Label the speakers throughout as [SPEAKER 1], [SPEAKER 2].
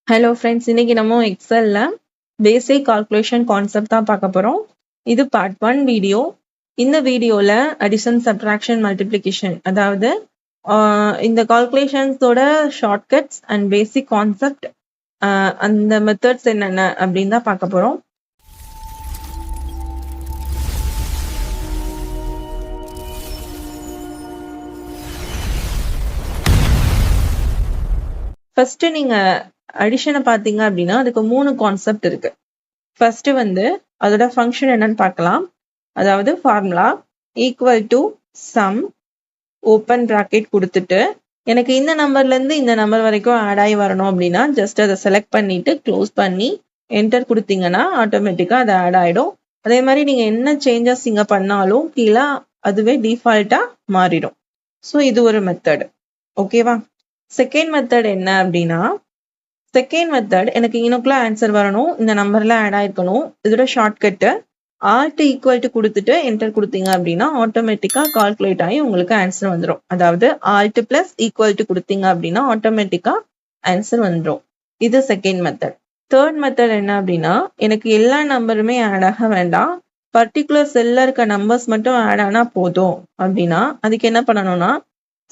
[SPEAKER 1] Hello friends, இன்னைக்கு நம்ம எக்ஸல்ல பேசிக் calculation concept தான் பார்க்க போகிறோம். இது பார்ட் 1 வீடியோ. இந்த வீடியோவில் அடிஷன், சப்ட்ராக்ஷன், மல்டிப்ளிகேஷன், அதாவது இந்த கால்குலேஷன்ஸோட ஷார்ட்கட்ஸ் அண்ட் பேசிக் கான்செப்ட், அந்த மெத்தட்ஸ் என்னென்ன அப்படின்னு தான் பார்க்க போகிறோம். ஃபர்ஸ்ட் நீங்கள் அடிஷனை பார்த்தீங்க அப்படின்னா அதுக்கு 3 கான்செப்ட் இருக்கு. ஃபர்ஸ்ட் அதோட ஃபங்க்ஷன் என்னன்னு பார்க்கலாம். அதாவது formula equal to sum open bracket கொடுத்துட்டு எனக்கு இந்த நம்பர்ல இருந்து இந்த நம்பர் வரைக்கும் ஆட் ஆகி வரணும் அப்படின்னா ஜஸ்ட் அதை செலக்ட் பண்ணிட்டு க்ளோஸ் பண்ணி என்டர் கொடுத்தீங்கன்னா ஆட்டோமேட்டிக்கா அது ஆட் ஆயிடும். அதே மாதிரி நீங்க என்ன சேஞ்சஸ் இங்க பண்ணாலும் கீழே அதுவே டிஃபால்ட்டா மாறிடும். ஸோ இது ஒரு மெத்தட். ஓகேவா? செகண்ட் மெத்தட் என்ன அப்படின்னா, செகண்ட் மெத்தட் எனக்கு இன்னுக்குள்ள ஆன்சர் வரணும், இந்த நம்பர்ல ஆட் ஆயிருக்கணும். இதோட ஷார்ட்கட்டு ஆல்ட் ஈக்குவல் டு கொடுத்துட்டு என்டர் கொடுத்தீங்க அப்படின்னா ஆட்டோமேட்டிக்கா கால்குலேட் ஆகி உங்களுக்கு ஆன்சர் வந்துடும். அதாவது ஆல்ட் பிளஸ் ஈக்குவல் டு கொடுத்தீங்க அப்படின்னா ஆட்டோமேட்டிக்கா ஆன்சர் வந்துடும். இது செகண்ட் மெத்தட். தேர்ட் மெத்தட் என்ன அப்படின்னா, எனக்கு எல்லா நம்பருமே ஆட் ஆக வேண்டாம், பர்டிகுலர் செல்ல இருக்க நம்பர்ஸ் மட்டும் ஆட் ஆனா போதும் அப்படின்னா அதுக்கு என்ன பண்ணணும்னா,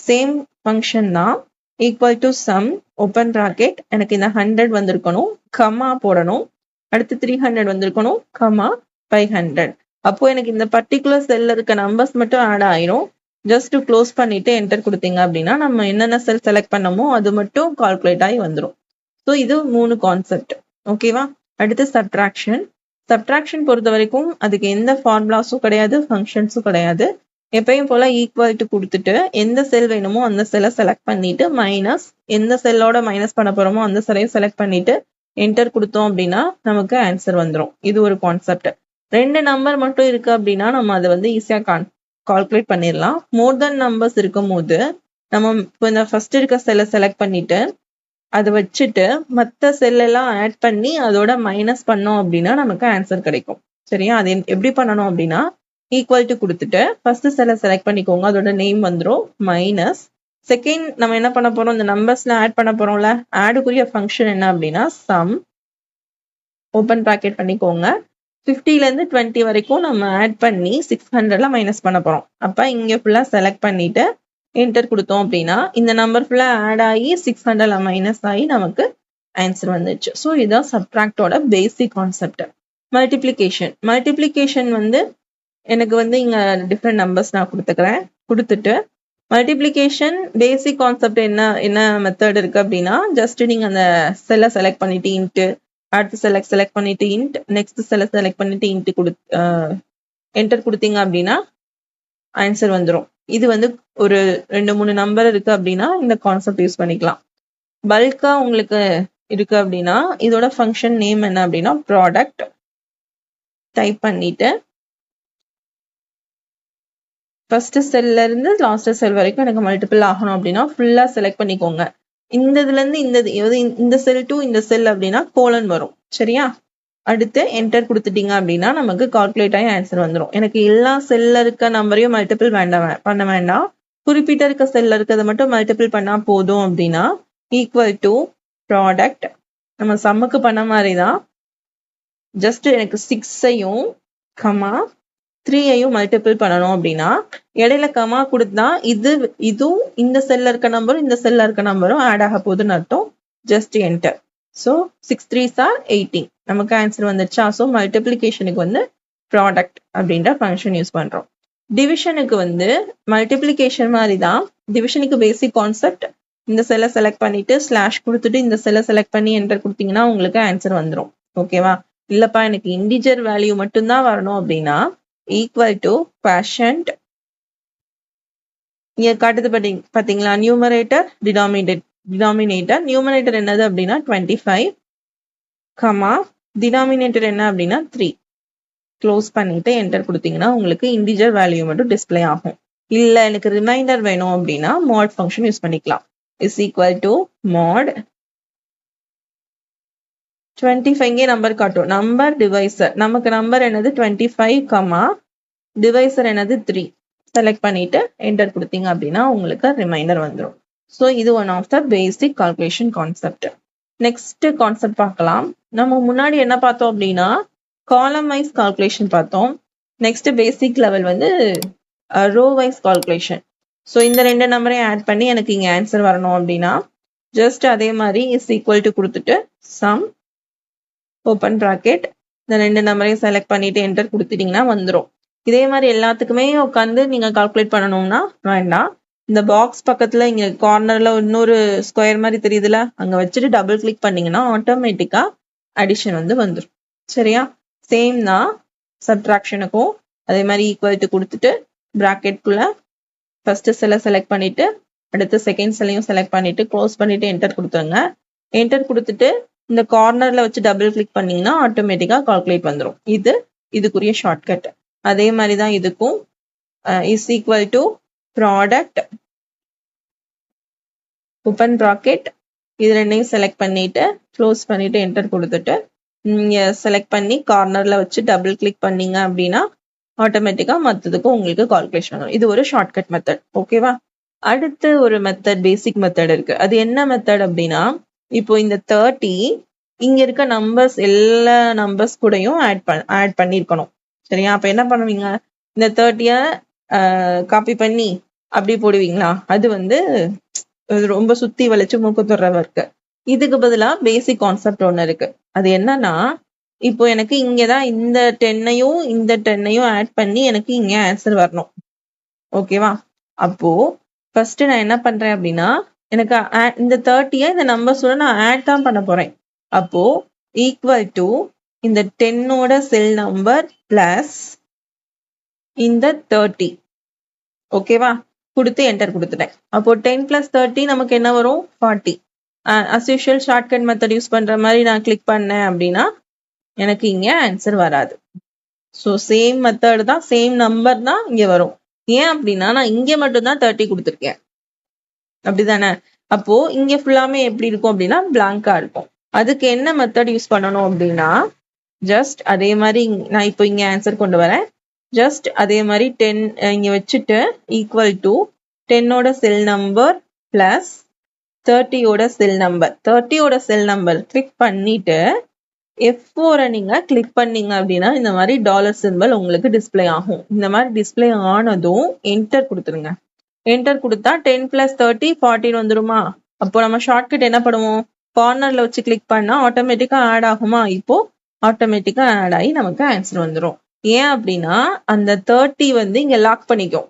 [SPEAKER 1] சேம் ஃபங்க்ஷன் தான். Equal to sum open bracket, எனக்கு இந்த 100 வந்திருக்கணும், கமா போடணும். அடுத்து 300 வந்திருக்கணும், கமா 500. அப்போ எனக்கு இந்த பர்டிகுலர் செல்ல இருக்க நம்பர்ஸ் மட்டும் ஆட் ஆயிரும். ஜஸ்ட் க்ளோஸ் பண்ணிட்டு என்டர் கொடுத்தீங்க அப்படின்னா நம்ம என்னென்ன செல் செலக்ட் பண்ணமோ அது மட்டும் கால்குலேட் ஆகி வந்துடும். ஸோ இது 3 கான்செப்ட். ஓகேவா? அடுத்து சப்ட்ராக்ஷன். சப்ட்ராக்ஷன் பொறுத்த வரைக்கும் அதுக்கு எந்த ஃபார்முலாஸும் கிடையாது, ஃபங்க்ஷன்ஸும் கிடையாது. எப்பயும் போல ஈக்குவல் டு கொடுத்துட்டு எந்த செல் வேணுமோ அந்த செல்லை செலக்ட் பண்ணிட்டு மைனஸ், எந்த செல்லோட மைனஸ் பண்ண போறோமோ அந்த செல்லையும் செலக்ட் பண்ணிட்டு என்டர் கொடுத்தோம் அப்படின்னா நமக்கு ஆன்சர் வந்துடும். இது ஒரு கான்செப்ட். 2 நம்பர் மட்டும் இருக்கு அப்படின்னா நம்ம அதை ஈஸியா கால்குலேட் பண்ணிடலாம். மோர் தென் நம்பர்ஸ் இருக்கும் போது நம்ம இப்போ இந்த ஃபர்ஸ்ட் இருக்க செல்லை செலக்ட் பண்ணிட்டு அதை வச்சுட்டு மற்ற செல்லெல்லாம் ஆட் பண்ணி அதோட மைனஸ் பண்ணோம் அப்படின்னா நமக்கு ஆன்சர் கிடைக்கும். சரியா? அது எப்படி பண்ணணும் அப்படின்னா, ஈக்குவல் டு கொடுத்துட்டு ஃபர்ஸ்ட் செல்லை செலக்ட் பண்ணிக்கோங்க, அதோட நேம் வந்துடும், மைனஸ் செகண்ட் நம்ம என்ன பண்ண போறோம், இந்த நம்பர்ஸ்ல ஆட் பண்ண போறோம்ல, ஆடுக்குரிய ஃபங்க்ஷன் என்ன அப்படின்னா சம் ஓப்பன் ப்ராக்கெட் பண்ணிக்கோங்க. 50ல இருந்து 20 வரைக்கும் நம்ம ஆட் பண்ணி 600ல மைனஸ் பண்ண போறோம். அப்ப இங்க ஃபுல்லா செலக்ட் பண்ணிட்டு என்டர் கொடுத்தோம் அப்படின்னா இந்த நம்பர் ஃபுல்லா ஆட் ஆகி 600ல மைனஸ் ஆகி நமக்கு ஆன்சர் வந்துச்சு. ஸோ இதுதான் சப்ட்ராக்டோட பேசிக் கான்செப்ட். மல்டிப்ளிகேஷன். மல்டிப்ளிகேஷன் எனக்கு இங்க டிஃப்ரெண்ட் நம்பர்ஸ் நான் கொடுத்துக்கிறேன். கொடுத்துட்டு மல்டிப்ளிகேஷன் பேசிக் கான்செப்ட் என்ன மெத்தட் இருக்கு அப்படின்னா, ஜஸ்ட் நீங்க அந்த செல்லை செலக்ட் பண்ணிட்டு இன்ட்டு, அடுத்த செலக்ட் பண்ணிட்டு இன்ட், நெக்ஸ்ட் செல்லை செலக்ட் பண்ணிட்டு இன்ட்டு என்டர் கொடுத்தீங்க அப்படின்னா ஆன்சர் வந்துடும். இது ஒரு 2-3 நம்பர் இருக்கு அப்படின்னா இந்த கான்செப்ட் யூஸ் பண்ணிக்கலாம். பல்கா உங்களுக்கு இருக்கு அப்படின்னா இதோட ஃபங்க்ஷன் நேம் என்ன அப்படின்னா ப்ராடக்ட் டைப் பண்ணிட்டு ஃபர்ஸ்ட் செல்ல இருந்து லாஸ்ட் செல் வரைக்கும் எனக்கு மல்டிபிள் ஆகணும் அப்படின்னா ஃபுல்லா செலக்ட் பண்ணிக்கோங்க. இந்த இதுல இருந்து இந்த செல் டு இந்த செல் அப்படின்னா கோலன் வரும். சரியா? அடுத்து என்டர் கொடுத்துட்டீங்க அப்படின்னா நமக்கு கால்குலேட் ஆகி ஆன்சர் வந்துடும். எனக்கு எல்லா செல்ல இருக்க நம்பரையும் மல்டிபிள் பண்ண வேண்டாம், குறிப்பிட்ட இருக்க செல்ல இருக்கிறத மட்டும் மல்டிபிள் பண்ணா போதும் அப்படின்னா ஈக்குவல் டு ப்ராடக்ட், நம்ம சம்முக்கு பண்ண மாதிரி தான், ஜஸ்ட் எனக்கு 6ஐயும் கமா 3ஐயும் மல்டிபிள் பண்ணணும் அப்படின்னா இடையில கமா கொடுத்தா இதுவும் இந்த செல்ல இருக்க நம்பரும் இந்த செல்ல இருக்க நம்பரும் ஆட் ஆக போகுதுன்னு அர்த்தம். Just enter. So 6 3s are 18, நமக்கு ஆன்சர் வந்துருச்சா? ஸோ மல்டிப்ளிகேஷனுக்கு ப்ராடக்ட் அப்படின்ற ஃபங்க்ஷன் யூஸ் பண்றோம். டிவிஷனுக்கு மல்டிப்ளிகேஷன் மாதிரி தான். டிவிஷனுக்கு பேசிக் கான்செப்ட், இந்த செல்லை செலக்ட் பண்ணிட்டு ஸ்லாஷ் கொடுத்துட்டு இந்த செல்லை செலக்ட் பண்ணி என்டர் கொடுத்தீங்கன்னா உங்களுக்கு ஆன்சர் வந்துடும். ஓகேவா? இல்லப்பா எனக்கு இன்டிஜர் வேல்யூ மட்டும்தான் வரணும் அப்படின்னா ஈக்குவல் டு குவஷன்ட், இங்க காட்டுது பாத்தீங்களா, நியூமரேட்டர் டினாமினேட்டர். நியூமரேட்டர் என்னது அப்படின்னா 25, கமா டினாமினேட்டர் என்ன அப்படின்னா 3. க்ளோஸ் பண்ணிட்டு என்டர் கொடுத்தீங்கன்னா உங்களுக்கு இன்டிஜர் வேல்யூ மட்டும் டிஸ்பிளே ஆகும். இல்ல எனக்கு ரிமைண்டர் வேணும் அப்படின்னா மாட் ஃபங்க்ஷன் யூஸ் பண்ணிக்கலாம். Is equal to Mat 25 number காட்டும், நம்பர் டிவைசர், நமக்கு நம்பர் என்னது 25, கமா டிவைசர் என்னது 3. செலக்ட் பண்ணிட்டு என்டர் கொடுத்தீங்க அப்படின்னா உங்களுக்கு ரிமைண்டர் வந்துடும். ஸோ இது one of the basic calculation concept. Next concept பார்க்கலாம். நம்ம முன்னாடி என்ன பார்த்தோம் அப்படின்னா காலம் வைஸ் கால்குலேஷன் பார்த்தோம். நெக்ஸ்ட் பேசிக் லெவல் வந்து ரோ வைஸ் கால்குலேஷன். ஸோ இந்த ரெண்டு நம்பரையும் ஆட் பண்ணி எனக்கு இங்கே ஆன்சர் வரணும் அப்படின்னா ஜஸ்ட் அதே மாதிரி இஸ் ஈக்குவல் டு கொடுத்துட்டு சம் ஓப்பன் ப்ராக்கெட் இந்த ரெண்டு நம்பரையும் செலக்ட் பண்ணிட்டு என்டர் கொடுத்துட்டீங்கன்னா வந்துடும். இதே மாதிரி எல்லாத்துக்குமே உட்காந்து நீங்க கால்குலேட் பண்ணணும்னா வேண்டாம். இந்த பாக்ஸ் பக்கத்துல இங்க கார்னர்ல இன்னொரு ஸ்கொயர் மாதிரி தெரியுதுல, அங்க வச்சுட்டு டபுள் கிளிக் பண்ணீங்கன்னா ஆட்டோமேட்டிக்கா அடிஷன் வந்து வந்துடும். சரியா? சேம் தான் சப்ட்ராக்ஷனுக்கும் அதே மாதிரி ஈக்குவல் டு கொடுத்துட்டு ப்ராக்கெட்குள்ள ஃபர்ஸ்ட் செல்லை செலக்ட் பண்ணிட்டு அடுத்து செகண்ட் செல்லையும் செலக்ட் பண்ணிட்டு க்ளோஸ் பண்ணிட்டு என்டர் கொடுத்துருங்க. என்டர் கொடுத்துட்டு இந்த கார்னர்ல வச்சு டபுள் கிளிக் பண்ணீங்கன்னா ஆட்டோமேட்டிக்கா கால்குலேட் வந்துடும். இதுக்குரிய ஷார்ட்கட். அதே மாதிரி தான் இதுக்கும் is equal to product open bracket இது ரெண்டையும் செலக்ட் பண்ணிட்டு க்ளோஸ் பண்ணிட்டு என்டர் கொடுத்துட்டு நீங்க செலக்ட் பண்ணி கார்னர்ல வச்சு டபுள் கிளிக் பண்ணீங்க அப்படின்னா ஆட்டோமேட்டிக்கா மற்றதுக்கும் உங்களுக்கு கால்குலேஷன் வரும். இது ஒரு ஷார்ட்கட் மெத்தட். ஓகேவா? அடுத்து ஒரு மெத்தட் பேசிக் மெத்தட் இருக்கு. அது என்ன மெத்தட் அப்படின்னா இப்போ இந்த 30 இங்க இருக்க நம்பர்ஸ் எல்லா நம்பர்ஸ் கூடயும் ஆட் பண்ணிருக்கணும். சரியா? அப்ப என்ன பண்ணுவீங்க, இந்த 30 காப்பி பண்ணி அப்படி போடுவீங்களா? அது வந்து ரொம்ப சுத்தி வளைச்சு மூக்கு தொடுற ஒர்க்கு. இதுக்கு பதிலா பேசிக் கான்செப்ட் ஒண்ணு இருக்கு. அது என்னன்னா இப்போ எனக்கு இங்கதான் இந்த 10ஐயும் இந்த 10ஐயும் ஆட் பண்ணி எனக்கு இங்க ஆன்சர் வரணும். ஓகேவா? அப்போ ஃபர்ஸ்ட் நான் என்ன பண்றேன் அப்படின்னா எனக்கு இந்த 30 இந்த நம்பர்ஸோட நான் ஆட் தான் பண்ண போறேன். அப்போ ஈக்குவல் டு இந்த 10ஓட செல் நம்பர் பிளஸ் இந்த 30. ஓகேவா? கொடுத்து என்டர் கொடுத்துட்டேன். அப்போ 10 + 30 நமக்கு என்ன வரும்? 40. As usual shortcut method use பண்ற மாதிரி நான் கிளிக் பண்ணேன் அப்படின்னா எனக்கு இங்க ஆன்சர் வராது. ஸோ சேம் மெத்தட் தான், சேம் நம்பர் தான் இங்க வரும். ஏன் அப்படின்னா நான் இங்க மட்டும் தான் 30 கொடுத்துருக்கேன். அப்படிதானே? அப்போ இங்க ஃபுல்லாமே எப்படி இருக்கும் அப்படின்னா பிளாங்கா இருக்கும். அதுக்கு என்ன மெத்தட் யூஸ் பண்ணணும் அப்படின்னா ஜஸ்ட் அதே மாதிரி நான் இப்போ இங்க ஆன்சர் கொண்டு வரேன். ஜஸ்ட் அதே மாதிரி 10 இங்க வச்சுட்டு ஈக்குவல் டு 10ஓட செல் நம்பர் பிளஸ் 30ஓட செல் நம்பர். 30ஓட செல் நம்பர் கிளிக் பண்ணிட்டு F4 நீங்க கிளிக் பண்ணீங்க அப்படின்னா இந்த மாதிரி டாலர் சிம்பிள் உங்களுக்கு டிஸ்பிளே ஆகும். இந்த மாதிரி டிஸ்பிளே ஆனதும் என்டர் கொடுத்துருங்க. என்டர் கொடுத்தா 10 + 30 40 வந்துருமா? அப்போ நம்ம ஷார்ட்கட் என்ன பண்ணுவோம், கார்னர்ல வச்சு கிளிக் பண்ணா ஆட்டோமேட்டிக்கா ஆட் ஆகுமா? இப்போ ஆட்டோமேட்டிக்கா ஆட் ஆகி நமக்கு ஆன்சர் வந்துடும். ஏன் அப்படின்னா அந்த 30 வந்து இங்க லாக் பண்ணிக்கும்.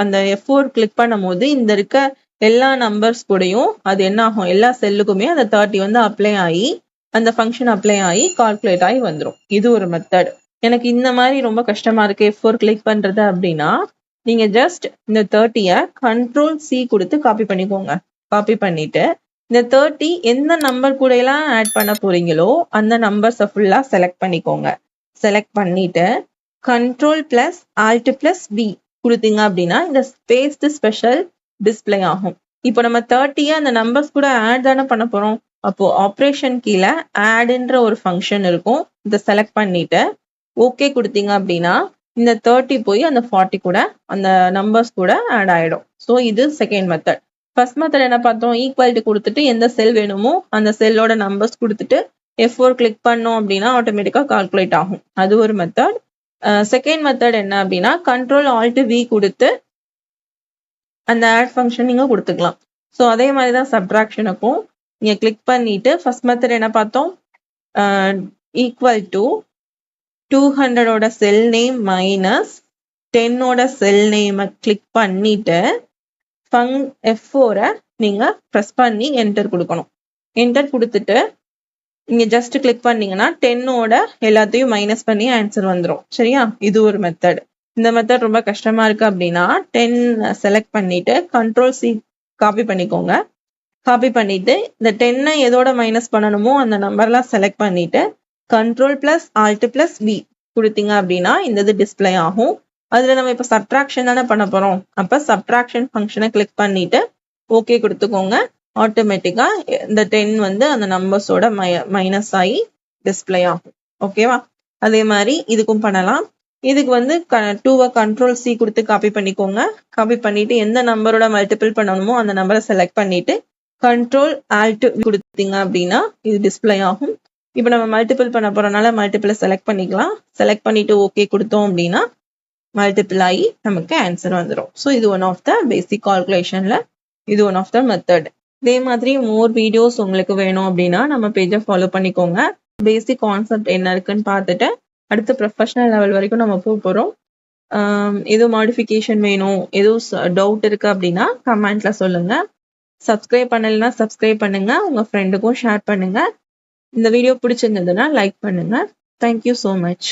[SPEAKER 1] அந்த F4 கிளிக் பண்ணும் போது இந்த இருக்க எல்லா நம்பர்ஸ் கூடயும் அது என்ன ஆகும், எல்லா செல்லுக்குமே அந்த 30 வந்து அப்ளை ஆகி அந்த ஃபங்க்ஷன் அப்ளை ஆகி கால்குலேட் ஆகி வந்துடும். இது ஒரு மெத்தட். எனக்கு இந்த மாதிரி ரொம்ப கஷ்டமா இருக்கு F4 கிளிக் பண்றது அப்படின்னா நீங்க ஜஸ்ட் இந்த 30 Ctrl+C கொடுத்து காப்பி பண்ணிக்கோங்க. காப்பி பண்ணிட்டு இந்த 30 எந்த நம்பர் கூட எல்லாம் ஆட் பண்ண போறீங்களோ அந்த நம்பர்ஸை ஃபுல்லா செலக்ட் பண்ணிக்கோங்க. செலக்ட் பண்ணிட்டு Ctrl+Alt+V கொடுத்தீங்க அப்படின்னா இந்த ஸ்பேஸ்டு ஸ்பெஷல் டிஸ்பிளே ஆகும். இப்போ நம்ம 30 அந்த நம்பர்ஸ் கூட ஆட் தானே பண்ண போறோம். அப்போ ஆப்ரேஷன் கீழே ஆட்ன்ற ஒரு ஃபங்க்ஷன் இருக்கும். இதை செலக்ட் பண்ணிட்டு ஓகே கொடுத்தீங்க அப்படின்னா இந்த 30 போய் அந்த 40 கூட அந்த நம்பர்ஸ் கூட ஆட் ஆயிடும். ஸோ இது செகண்ட் மெத்தட். ஃபர்ஸ்ட் மெத்தட் என்ன பார்த்தோம், ஈக்குவல் டு கொடுத்துட்டு எந்த செல் வேணுமோ அந்த செல்லோட நம்பர்ஸ் கொடுத்துட்டு F4 கிளிக் பண்ணோம் அப்படின்னா ஆட்டோமேட்டிக்கா கால்குலேட் ஆகும். அது ஒரு மெத்தட். செகண்ட் மெத்தட் என்ன அப்படின்னா Ctrl+Alt+V கொடுத்து அந்த ஆட் ஃபங்க்ஷன் நீங்க கொடுத்துக்கலாம். ஸோ அதே மாதிரி தான் சப்ட்ராக்ஷனுக்கும் நீங்க கிளிக் பண்ணிட்டு ஃபர்ஸ்ட் மெத்தட் என்ன பார்த்தோம், ஈக்குவல் டு 200ஓட செல் நேம் மைனஸ் 10ஓட செல் நேமை கிளிக் பண்ணிட்டு F4 நீங்க ப்ரெஸ் பண்ணி என்டர் கொடுக்கணும். என்டர் கொடுத்துட்டு நீங்க ஜஸ்ட் கிளிக் பண்ணீங்கன்னா 10ஓட எல்லாத்தையும் மைனஸ் பண்ணி ஆன்சர் வந்துடும். சரியா? இது ஒரு மெத்தட். இந்த மெத்தட் ரொம்ப கஷ்டமா இருக்கு அப்படின்னா 10 செலக்ட் பண்ணிட்டு Ctrl+C காப்பி பண்ணிக்கோங்க. காப்பி பண்ணிட்டு இந்த 10 எதோட மைனஸ் பண்ணணுமோ அந்த நம்பர்லாம் செலக்ட் பண்ணிட்டு Ctrl+Alt+V கொடுத்தீங்க அப்படின்னா இந்த இது டிஸ்பிளே ஆகும். அதுல நம்ம இப்ப சப்ட்ராக்ஷன் தானே பண்ண போறோம். அப்ப சப்ட்ராக்ஷன் ஃபங்க்ஷனை கிளிக் பண்ணிட்டு ஓகே கொடுத்துக்கோங்க. ஆட்டோமேட்டிக்கா இந்த 10 வந்து அந்த நம்பர்ஸோட மைனஸ் ஆகி டிஸ்பிளே ஆகும். ஓகேவா? அதே மாதிரி இதுக்கும் பண்ணலாம். இதுக்கு வந்து 2 Ctrl+C கொடுத்து காப்பி பண்ணிக்கோங்க. காப்பி பண்ணிட்டு எந்த நம்பரோட மல்டிபிள் பண்ணணுமோ அந்த நம்பரை செலக்ட் பண்ணிட்டு கண்ட்ரோல் ஆல்ட் கொடுத்தீங்க அப்படின்னா இது டிஸ்பிளே ஆகும். இப்போ நம்ம மல்டிபிள் பண்ண போறதுனால மல்டிபிளை செலக்ட் பண்ணிக்கலாம். செலக்ட் பண்ணிட்டு ஓகே கொடுத்தோம் அப்படின்னா மல்டிபிள் ஆகி நமக்கு ஆன்சர் வந்துடும். ஸோ இது ஒன் ஆஃப் த பேசிக் கால்குலேஷன்ல இது ஒன் ஆஃப் த மெத்தட். இதே மாதிரி மோர் வீடியோஸ் உங்களுக்கு வேணும் அப்படின்னா நம்ம பேஜை ஃபாலோ பண்ணிக்கோங்க. பேசிக் கான்செப்ட் என்ன இருக்குன்னு பார்த்துட்டு அடுத்த ப்ரொஃபஷனல் லெவல் வரைக்கும் நம்ம போக போகிறோம். எதுவும் மாடிஃபிகேஷன் வேணும், எதுவும் டவுட் இருக்கு அப்படின்னா கமெண்ட்ல சொல்லுங்க. சப்ஸ்கிரைப் பண்ணலைன்னா சப்ஸ்கிரைப் பண்ணுங்க, உங்க ஃப்ரெண்டுக்கும் ஷேர் பண்ணுங்க. இந்த வீடியோ பிடிச்சிருந்ததுன்னா லைக் பண்ணுங்க. Thank you so much.